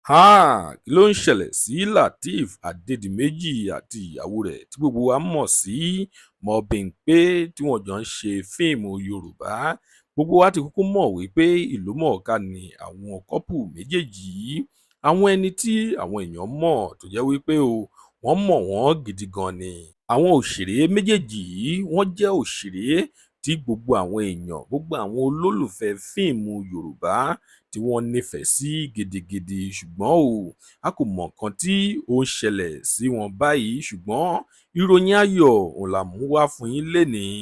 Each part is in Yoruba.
Kí ló ń ṣẹlẹ̀ sí Lateef Adédìméjì àti ìyàwó rẹ̀ tí gbogbo wa mọ̀ sí Mobimpe tí wọ́n jọ ń ṣe fíìmù Yorùbá? Gbogbo wa ti kúkú mọ̀ wípé ìlúmọ̀ọ́ká ni àwọn kọ́pù méjèèjì yìí. Àwọn ẹni tí àwọn èèyàn mọ̀ tó jẹ́ wípé wọ́n mọ̀ wọ́n gidi gan ni. Àwọn òṣèré méjèèjì yìí wọ́n jẹ́ òṣèré tí gbogbo àwọn èèyàn, gbogbo àwọn olólùfẹ́ fíìmù Yorùbá tí wọ́n nífẹ̀ẹ́ sí gidigidi, ṣùgbọ́n a kò mọ̀ nǹkan tí ó ń ṣẹlẹ̀ sí wọn báyìí, ṣùgbọ́n ìròyìn ayọ̀ òun la mú wá fún yín lénìí.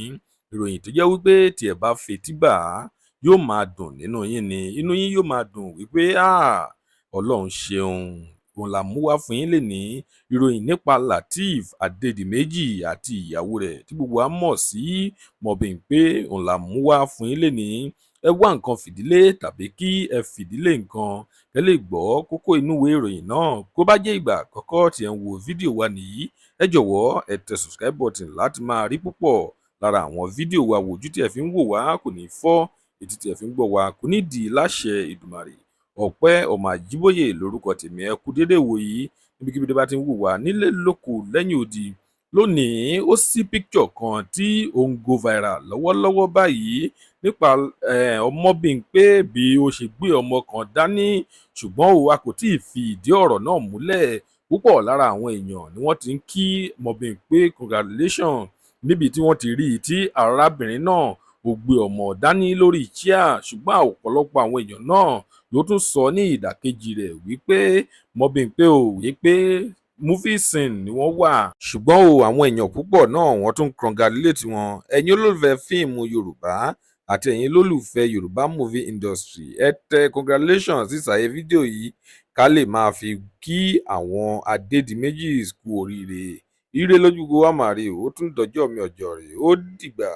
Ìròyìn tó jẹ́ wípé tí ẹ bá fetí bà á yóò máa dùn nínú yín ni, inú yín yóò máa dùn wípé Ọlọ́run ṣeun. Òun la mú wá fún yín lénìí. Ìròyìn nípa Lateef Adédìméjì àti ìyàwó rẹ̀ tí gbogbo wa mọ̀ sí Mobimpe òun la mú wá fún yín lénìí. Ẹ wá nǹkan fìdílé tàbí kí ẹ fìdílé nǹkan kẹ́ lè gbọ́ kókó inú ìwé ìròyìn náà. Kó bá jẹ́ ìgbà àkọ́kọ́ tí ẹ ń wo fídíò wa nìyí, ẹ jọ̀wọ́ ẹ tẹ subscribe button láti máa rí púpọ̀ lára àwọn fídíò wa wò. Ojú tí ẹ fi ń wò wá kò ní fọ́, etí tí ẹ fi ń gbọ́ wá kò ní di láṣẹ Ìdùmarè. Ọpẹ́ ọmọ Àjíbóyè lórúkọ tèmi. Ẹ kú dédé wò yìí níbikíbi tí bá ti ń wò wá nílé lóko lẹ́yìn odi. Lónìí ó sí picture kan tí ó ń go viral lọ́wọ́lọ́wọ́ báyìí nípa Mobimpe bí ó ṣe gbé ọmọ kan dání, ṣùgbọ́n a kò tí ì fi ìdí ọ̀rọ̀ náà múlẹ̀. Púpọ̀ lára àwọn èèyàn ni wọ́n ti ń kí Mobimpe congratulations níbi tí wọ́n ti rí i tí arábìnrin náà ó gbé ọmọ dání lórí chair, ṣùgbọ́n ọ̀pọ̀lọpọ̀ àwọn èèyàn náà ló tún sọ ní ìdàkejì rẹ̀ wípé Mobimpe wípé movie scene ni wọ́n wà, ṣùgbọ́n àwọn èèyàn púpọ̀ náà wọ́n tún congratulate wọn. Ẹ̀yin olólùfẹ́ fíìmù Yorùbá àti ẹ̀yin olólùfẹ́ Yorùbá movie industry, ẹ tẹ congratulations sísàlẹ̀ fídíò yìí ká lè máa fi kí àwọn Adédìméjì kú oríire. Ire lójú gbogbo wa máa rí, ó tún dọjọ́ mi ọjọ́ rẹ̀, ó dìgbà.